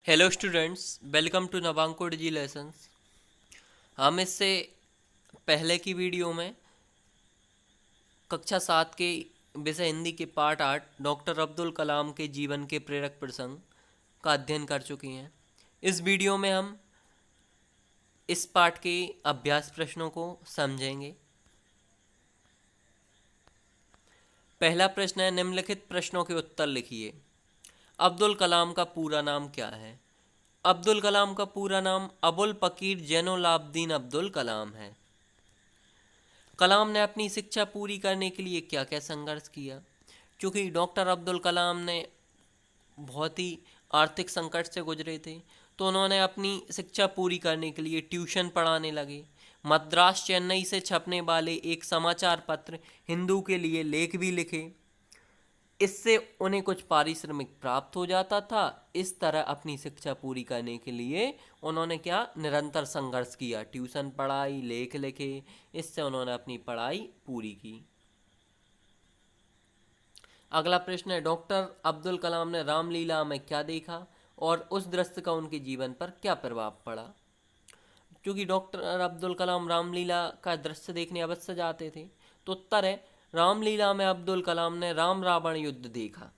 Hello students, welcome to Navankur ji lessons. हम इससे पहले की वीडियो में कक्षा 7 के विषय हिंदी के पाठ 8 डॉक्टर अब्दुल कलाम के जीवन के प्रेरक प्रसंग का अध्ययन कर चुके हैं। इस वीडियो में हम इस पाठ के अभ्यास प्रश्नों को समझेंगे। पहला प्रश्न है, निम्नलिखित प्रश्नों के उत्तर लिखिए। अब्दुल कलाम का पूरा नाम क्या है? अब्दुल कलाम का पूरा नाम अबुल पकीर जैनुलाब्दीन अब्दुल कलाम है। कलाम ने अपनी शिक्षा पूरी करने के लिए क्या क्या संघर्ष किया? क्योंकि डॉक्टर अब्दुल कलाम ने बहुत ही आर्थिक संकट से गुजरे थे, तो उन्होंने अपनी शिक्षा पूरी करने के लिए ट्यूशन पढ़ाने लगे। मद्रास चेन्नई से छपने वाले एक समाचार पत्र हिंदू के लिए लेख भी लिखे। इससे उन्हें कुछ पारिश्रमिक प्राप्त हो जाता था। इस तरह अपनी शिक्षा पूरी करने के लिए उन्होंने क्या निरंतर संघर्ष किया, ट्यूशन पढ़ाई, लेख लिखे। इससे उन्होंने अपनी पढ़ाई पूरी की। अगला प्रश्न है, डॉक्टर अब्दुल कलाम ने रामलीला में क्या देखा और उस दृश्य का उनके जीवन पर क्या प्रभाव पड़ा? क्योंकि डॉक्टर अब्दुल कलाम रामलीला का दृश्य देखने अवश्य जाते थे, तो उत्तर है रामलीला में अब्दुल कलाम ने राम रावण युद्ध देखा।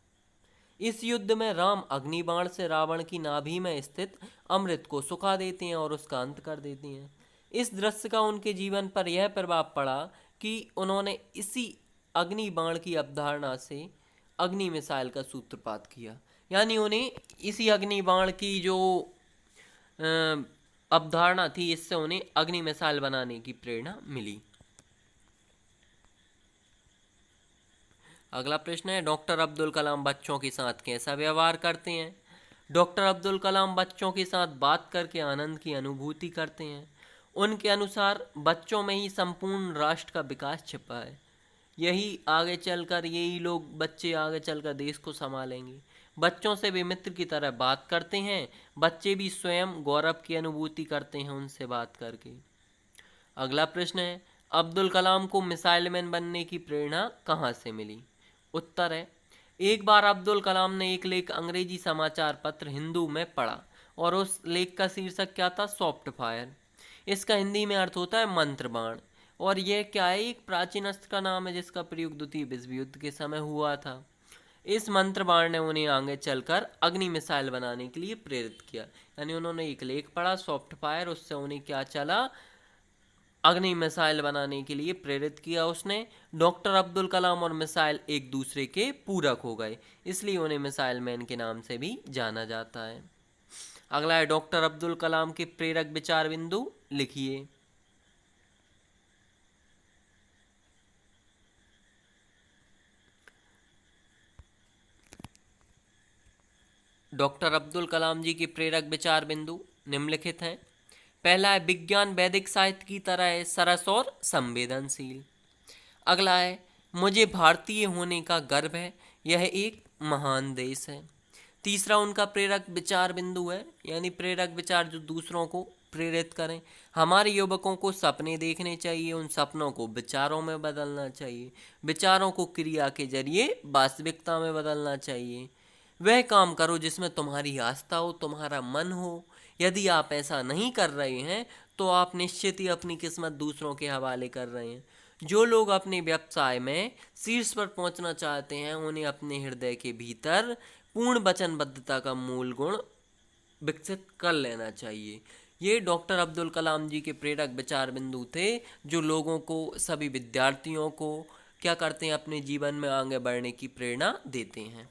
इस युद्ध में राम अग्निबाण से रावण की नाभि में स्थित अमृत को सुखा देते हैं और उसका अंत कर देते हैं। इस दृश्य का उनके जीवन पर यह प्रभाव पड़ा कि उन्होंने इसी अग्निबाण की अवधारणा से अग्नि मिसाइल का सूत्रपात किया। यानी उन्हें इसी अग्निबाण की जो अवधारणा थी, इससे उन्हें अग्नि मिसाइल बनाने की प्रेरणा मिली। अगला प्रश्न है, डॉक्टर अब्दुल कलाम बच्चों के साथ कैसा व्यवहार करते हैं? डॉक्टर अब्दुल कलाम बच्चों के साथ बात करके आनंद की अनुभूति करते हैं। उनके अनुसार बच्चों में ही संपूर्ण राष्ट्र का विकास छिपा है। यही लोग बच्चे आगे चलकर देश को संभालेंगे। बच्चों से भी मित्र की तरह बात करते हैं। बच्चे भी स्वयं गौरव की अनुभूति करते हैं उनसे बात करके। अगला प्रश्न है, अब्दुल कलाम को मिसाइल मैन बनने की प्रेरणा कहाँ से मिली? उत्तर है, एक बार अब्दुल कलाम ने एक लेख अंग्रेजी समाचार पत्र हिंदू में पढ़ा और उस लेख का शीर्षक क्या था? Soft fire. इसका हिंदी में अर्थ होता है मंत्र बाण। और यह क्या है? एक प्राचीन अस्त्र का नाम है जिसका प्रयोग द्वितीय विश्व युद्ध के समय हुआ था। इस मंत्र बाण ने उन्हें आगे चलकर अग्नि मिसाइल बनाने के लिए प्रेरित किया। यानी उन्होंने एक लेख पढ़ा सॉफ्ट फायर, उससे उन्हें क्या चला? अग्नि मिसाइल बनाने के लिए प्रेरित किया उसने। डॉक्टर अब्दुल कलाम और मिसाइल एक दूसरे के पूरक हो गए, इसलिए उन्हें मिसाइल मैन के नाम से भी जाना जाता है। अगला है, डॉक्टर अब्दुल कलाम के प्रेरक विचार बिंदु लिखिए। डॉक्टर अब्दुल कलाम जी के प्रेरक विचार बिंदु निम्नलिखित हैं। पहला है, विज्ञान वैदिक साहित्य की तरह है सरस और संवेदनशील। अगला है, मुझे भारतीय होने का गर्व है, यह एक महान देश है। तीसरा उनका प्रेरक विचार बिंदु है, यानी प्रेरक विचार जो दूसरों को प्रेरित करें। हमारे युवकों को सपने देखने चाहिए, उन सपनों को विचारों में बदलना चाहिए, विचारों को क्रिया के जरिए वास्तविकता में बदलना चाहिए। वह काम करो जिसमें तुम्हारी आस्था हो, तुम्हारा मन हो। यदि आप ऐसा नहीं कर रहे हैं तो आप निश्चित ही अपनी किस्मत दूसरों के हवाले कर रहे हैं। जो लोग अपने व्यवसाय में शीर्ष पर पहुंचना चाहते हैं, उन्हें अपने हृदय के भीतर पूर्ण वचनबद्धता का मूल गुण विकसित कर लेना चाहिए। ये डॉक्टर अब्दुल कलाम जी के प्रेरक विचार बिंदु थे, जो लोगों को, सभी विद्यार्थियों को क्या करते हैं? अपने जीवन में आगे बढ़ने की प्रेरणा देते हैं।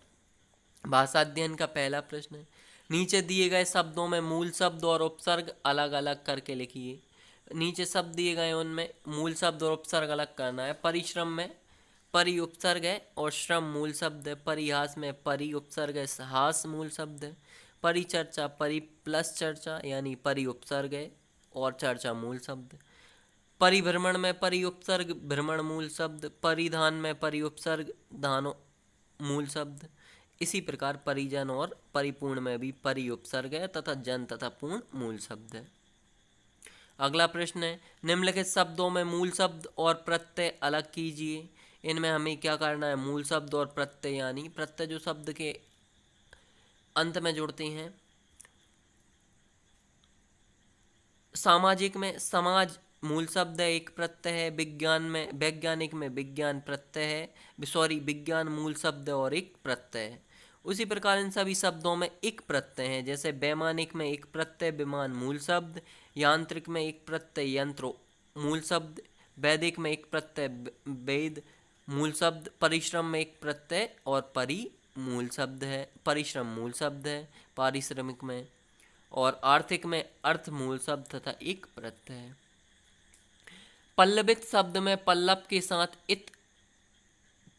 भाषा अध्ययन का पहला प्रश्न है, नीचे दिए गए शब्दों में मूल शब्द और उपसर्ग अलग अलग करके लिखिए। नीचे शब्द दिए गए उनमें मूल शब्द और उपसर्ग अलग करना है। परिश्रम में परि उपसर्ग है और श्रम मूल शब्द है। परिहास में परि उपसर्ग है, हास मूल शब्द है। परिचर्चा परि प्लस चर्चा यानी परि उपसर्ग है और चर्चा मूल शब्द है। परिभ्रमण में परि उपसर्ग भ्रमण मूल शब्द। परिधान में परि उपसर्ग दानो मूल शब्द। इसी प्रकार परिजन और परिपूर्ण में भी परि उपसर्ग है तथा जन तथा पूर्ण मूल शब्द है। अगला प्रश्न है, निम्नलिखित शब्दों में मूल शब्द और प्रत्यय अलग कीजिए। इनमें हमें क्या करना है? मूल शब्द और प्रत्यय, यानी प्रत्यय जो शब्द के अंत में जुड़ते हैं सामाजिक में समाज मूल शब्द है, एक प्रत्यय है। विज्ञान में वैज्ञानिक में विज्ञान प्रत्यय है, सॉरी विज्ञान मूल शब्द है और एक प्रत्यय है। उसी प्रकार इन सभी शब्दों में एक प्रत्यय है, जैसे वैमानिक में एक प्रत्यय विमान मूल शब्द, यांत्रिक में एक प्रत्यय यंत्र मूल शब्द, वैदिक में एक प्रत्यय वेद मूल शब्द, परिश्रम में एक प्रत्यय और परि मूल शब्द है, परिश्रम मूल शब्द है पारिश्रमिक में, और आर्थिक में अर्थ मूल शब्द तथा एक प्रत्यय है। पल्लवित शब्द में पल्लव के साथ इत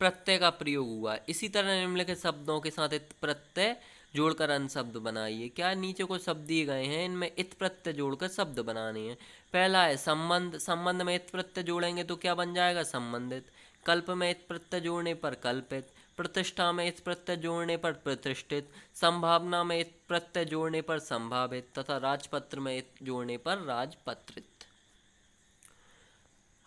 प्रत्यय का प्रयोग हुआ है। इसी तरह निम्नलिखित शब्दों के साथ इत प्रत्यय जोड़कर अन्य शब्द बनाइए। क्या नीचे को शब्द दिए गए हैं, इनमें इत प्रत्यय जोड़कर शब्द बनाने हैं। पहला है संबंध, संबंध में इत प्रत्यय जोड़ेंगे तो क्या बन जाएगा, संबंधित। कल्प में इत प्रत्यय जोड़ने पर कल्पित, प्रतिष्ठा में इत प्रत्यय जोड़ने पर प्रतिष्ठित, संभावना में इत प्रत्यय जोड़ने पर संभावित तथा राजपत्र में इत जोड़ने पर राजपत्रित।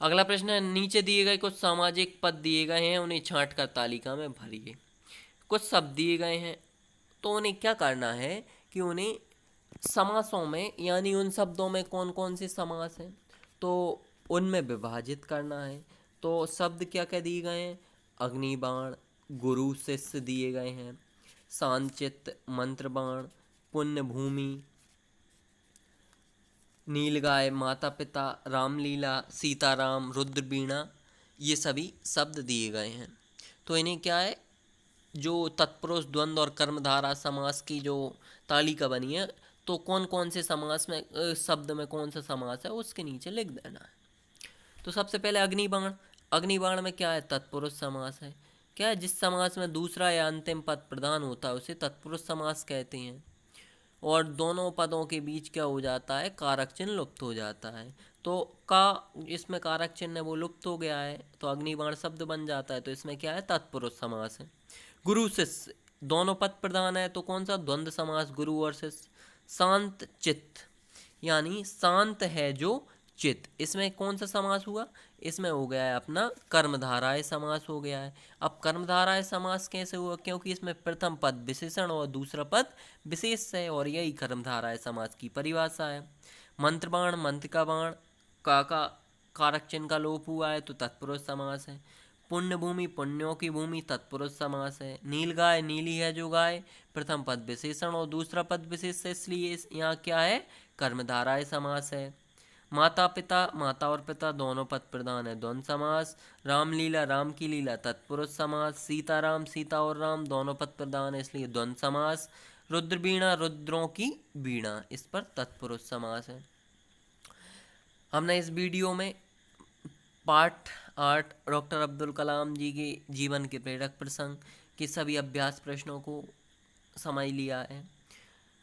अगला प्रश्न है, नीचे दिए गए कुछ सामाजिक पद दिए गए हैं, उन्हें छांट कर तालिका में भरिए। कुछ शब्द दिए गए हैं तो उन्हें क्या करना है कि उन्हें समासों में, यानी उन शब्दों में कौन कौन से समास हैं तो उनमें विभाजित करना है। तो शब्द क्या क्या दिए गए हैं, अग्निबाण, गुरु शिष्य दिए गए हैं, सांचित, मंत्रबाण, पुण्य भूमि, नीलगाय, माता पिता, रामलीला, सीताराम, रुद्रवीणा, ये सभी शब्द दिए गए हैं। तो इन्हें क्या है, जो तत्पुरुष द्वंद्व और कर्मधारा समास की जो तालिका बनी है तो कौन कौन से समास में शब्द में कौन सा समास है उसके नीचे लिख देना है। तो सबसे पहले अग्निबाण, अग्निबाण में क्या है, तत्पुरुष समास है। क्या है, जिस समास में दूसरा या अंतिम पद प्रधान होता है उसे तत्पुरुष समास कहते हैं, और दोनों पदों के बीच क्या हो जाता है, कारक चिन्ह लुप्त हो जाता है। तो का इसमें कारक चिन्ह है वो लुप्त हो गया है तो अग्निबाण शब्द बन जाता है, तो इसमें क्या है, तत्पुरुष समास है। गुरु शिष्य, दोनों पद प्रधान है तो कौन सा, द्वंद्व समास, गुरु और शिष्य। शांत चित्त, यानी शांत है जो चित्त, इसमें कौन सा समास हुआ, इसमें हो गया है अपना कर्मधाराय समास हो गया है। अब कर्मधाराय समास कैसे हुआ, क्योंकि इसमें प्रथम पद विशेषण और दूसरा पद विशेष है, और यही कर्मधाराय समास की परिभाषा है। मंत्रबाण, मंत्र का बाण, का कारक चिन्ह का लोप हुआ है तो तत्पुरुष समास है। पुण्य भूमि, पुण्यों की भूमि, तत्पुरुष समास है। नीलगाय, नीली है जो गाय, प्रथम पद विशेषण और दूसरा पद विशेष है, इसलिए यहाँ क्या है, कर्मधाराय समास है। माता पिता, माता और पिता दोनों पद प्रधान है, द्वंद्व समास। रामलीला, राम की लीला, तत्पुरुष समास। सीताराम, सीता और राम दोनों पद प्रधान है, इसलिए द्वंद्व समास। रुद्रवीणा, रुद्रों की वीणा, इस पर तत्पुरुष समास है। हमने इस वीडियो में पार्ट 8 डॉक्टर अब्दुल कलाम जी के जीवन के प्रेरक प्रसंग के सभी अभ्यास प्रश्नों को समझ लिया है।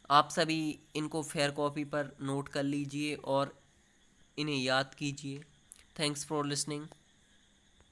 आप सभी इनको फेयर कॉपी पर नोट कर लीजिए और इन्हें याद कीजिए। Thanks for listening.